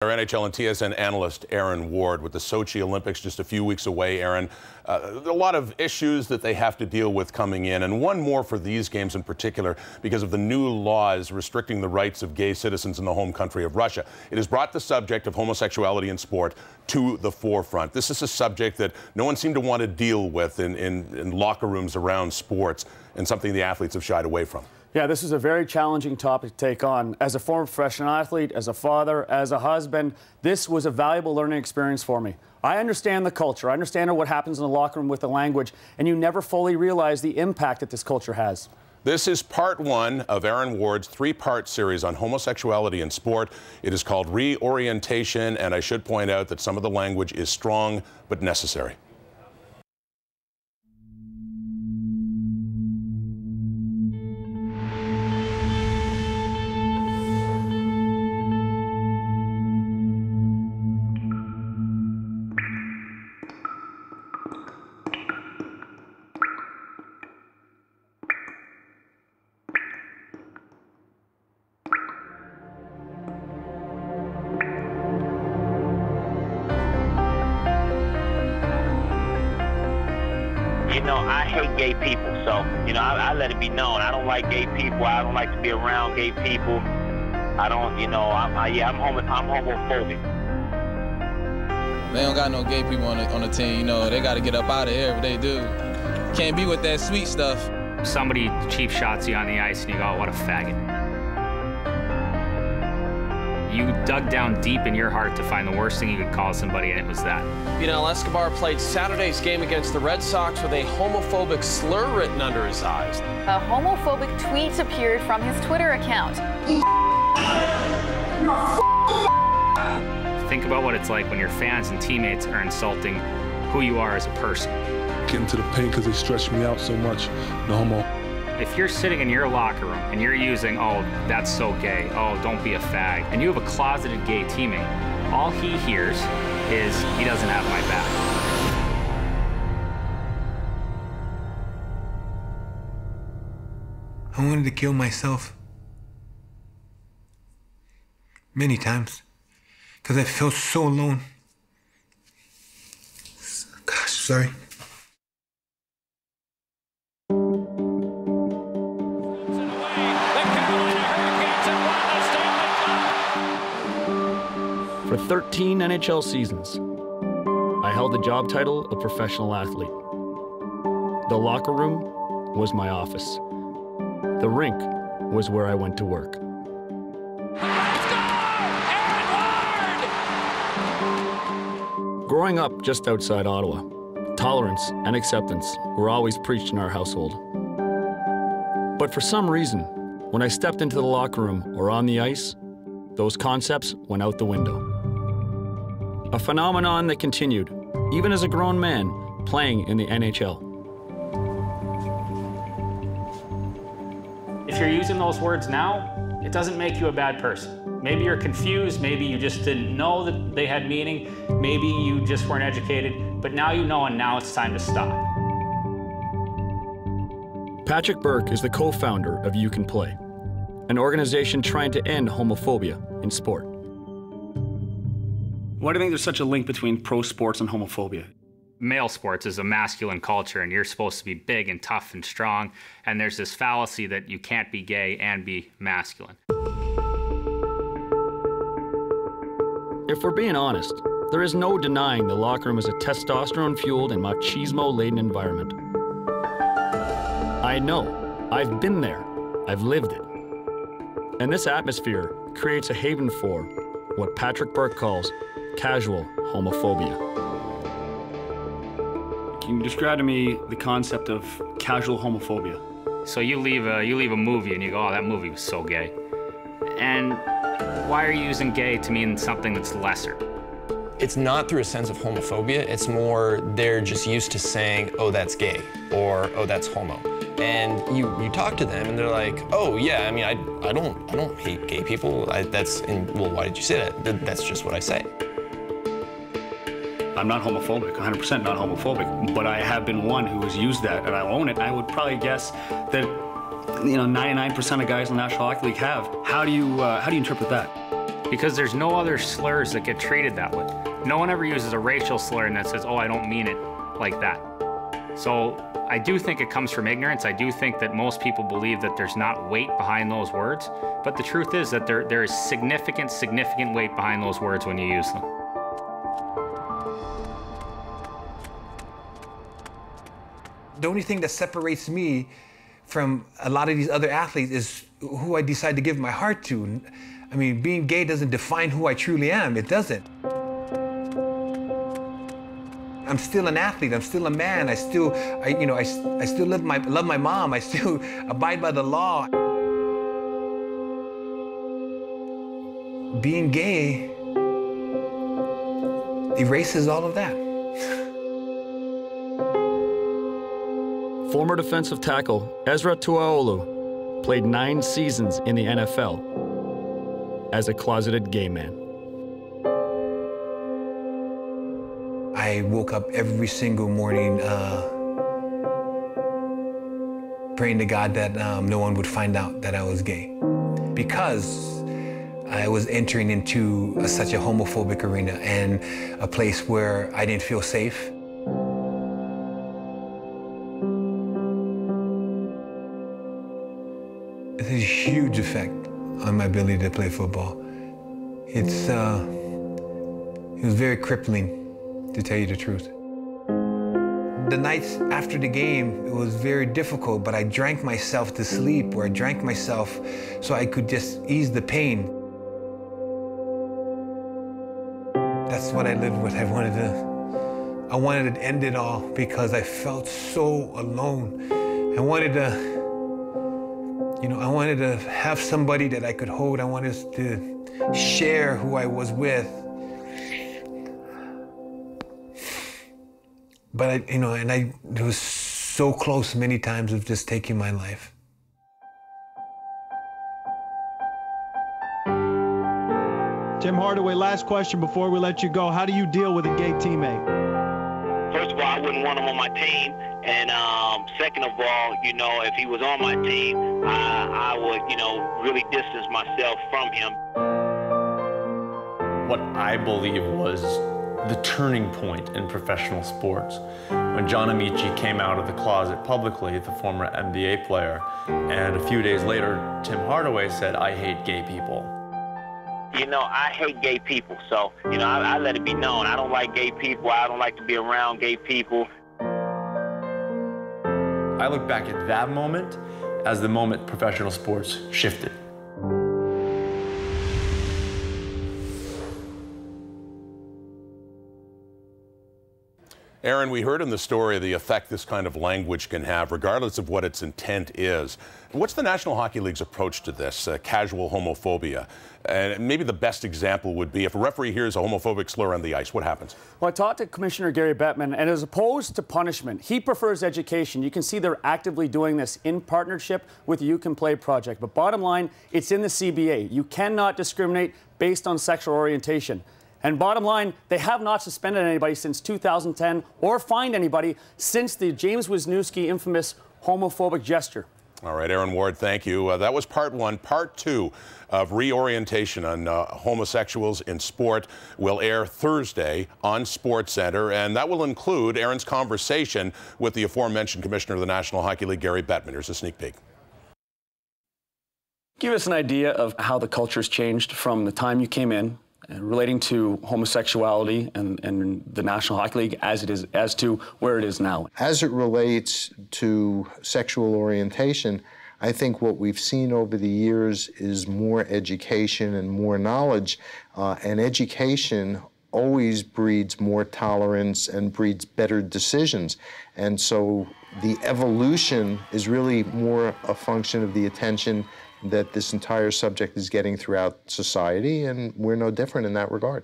Our NHL and TSN analyst Aaron Ward with the Sochi Olympics just a few weeks away, Aaron. A lot of issues that they have to deal with coming in, and one more for these games in particular because of the new laws restricting the rights of gay citizens in the home country of Russia. It has brought the subject of homosexuality in sport to the forefront. This is a subject that no one seemed to want to deal with in locker rooms around sports, and something the athletes have shied away from. Yeah, this is a very challenging topic to take on. As a former professional athlete, as a father, as a husband, this was a valuable learning experience for me. I understand the culture. I understand what happens in the locker room with the language, and you never fully realize the impact that this culture has. This is part one of Aaron Ward's three-part series on homosexuality in sport. It is called Reorientation, and I should point out that some of the language is strong but necessary. You know, I hate gay people, so, I let it be known. I don't like gay people. I don't like to be around gay people. I'm homophobic. They don't got no gay people on the team, they got to get up out of here if they do. Can't be with that sweet stuff. Somebody cheap shots you on the ice and you go, oh, what a faggot. You dug down deep in your heart to find the worst thing you could call somebody, and it was that. Vidal Escobar played Saturday's game against the Red Sox with a homophobic slur written under his eyes. A homophobic tweet appeared from his Twitter account. Think about what it's like when your fans and teammates are insulting who you are as a person. Getting to the paint because they stretch me out so much. No homo. If you're sitting in your locker room and you're using, oh, that's so gay, oh, don't be a fag, and you have a closeted gay teammate, all he hears is, he doesn't have my back. I wanted to kill myself. Many times. Because I felt so alone. Gosh, sorry. For 13 NHL seasons, I held the job title of professional athlete. The locker room was my office. The rink was where I went to work. Growing up just outside Ottawa, tolerance and acceptance were always preached in our household. But for some reason, when I stepped into the locker room or on the ice, those concepts went out the window. A phenomenon that continued, even as a grown man playing in the NHL. If you're using those words now, it doesn't make you a bad person. Maybe you're confused, maybe you just didn't know that they had meaning, maybe you just weren't educated, but now you know, and now it's time to stop. Patrick Burke is the co-founder of You Can Play, an organization trying to end homophobia in sport. Why do you think there's such a link between pro sports and homophobia? Male sports is a masculine culture, and you're supposed to be big and tough and strong, and there's this fallacy that you can't be gay and be masculine. If we're being honest, there is no denying the locker room is a testosterone-fueled and machismo-laden environment. I know. I've been there. I've lived it. And this atmosphere creates a haven for what Patrick Burke calls casual homophobia. Can you describe to me the concept of casual homophobia? So you leave a movie and you go, oh, that movie was so gay. And why are you using gay to mean something that's lesser? It's not through a sense of homophobia, it's more they're just used to saying, oh, that's gay, or oh, that's homo. And you talk to them and they're like, oh yeah, I mean, I don't hate gay people. Well, why did you say that? That's just what I say. I'm not homophobic, 100% not homophobic, but I have been one who has used that, and I own it. I would probably guess that 99% of guys in the National Hockey League have. How do you interpret that? because there's no other slurs that get treated that way. No one ever uses a racial slur and that says, oh, I don't mean it like that. So I do think it comes from ignorance. I do think that most people believe that there's not weight behind those words, but the truth is that there is significant weight behind those words when you use them. The only thing that separates me from a lot of these other athletes is who I decide to give my heart to. I mean, being gay doesn't define who I truly am. It doesn't. I'm still an athlete. I'm still a man. I still love my mom. I still abide by the law. Being gay erases all of that. Former defensive tackle Ezra Tuaolu played 9 seasons in the NFL as a closeted gay man. I woke up every single morning praying to God that no one would find out that I was gay, because I was entering into such a homophobic arena and a place where I didn't feel safe. It has a huge effect on my ability to play football. It was very crippling, to tell you the truth. The nights after the game, it was very difficult, but I drank myself to sleep, or I drank myself so I could just ease the pain. That's what I lived with. I wanted to end it all because I felt so alone. I wanted to have somebody that I could hold. I wanted to share who I was with. But I was so close many times of just taking my life. Tim Hardaway, last question before we let you go. How do you deal with a gay teammate? First of all, I wouldn't want him on my team. And second of all, if he was on my team, I would, really distance myself from him. What I believe was the turning point in professional sports, when John Amici came out of the closet publicly, the former NBA player, and a few days later, Tim Hardaway said, "I hate gay people." I hate gay people, so, I let it be known. I don't like gay people. I don't like to be around gay people. I look back at that moment as the moment professional sports shifted. Aaron, we heard in the story the effect this kind of language can have, regardless of what its intent is. What's the National Hockey League's approach to this, casual homophobia? And maybe the best example would be if a referee hears a homophobic slur on the ice, what happens? Well, I talked to Commissioner Gary Bettman, and as opposed to punishment, he prefers education. You can see they're actively doing this in partnership with the You Can Play project. But bottom line, it's in the CBA. You cannot discriminate based on sexual orientation. And bottom line, they have not suspended anybody since 2010 or fined anybody since the James Wisniewski infamous homophobic gesture. All right, Aaron Ward, thank you. That was part one. Part two of Reorientation on Homosexuals in Sport will air Thursday on SportsCenter, and that will include Aaron's conversation with the aforementioned Commissioner of the National Hockey League, Gary Bettman. Here's a sneak peek. Give us an idea of how the culture's changed from the time you came in relating to homosexuality and the National Hockey League as to where it is now. As it relates to sexual orientation, I think what we've seen over the years is more education and more knowledge, and education always breeds more tolerance and breeds better decisions. And so the evolution is really more a function of the attention that this entire subject is getting throughout society, and we're no different in that regard.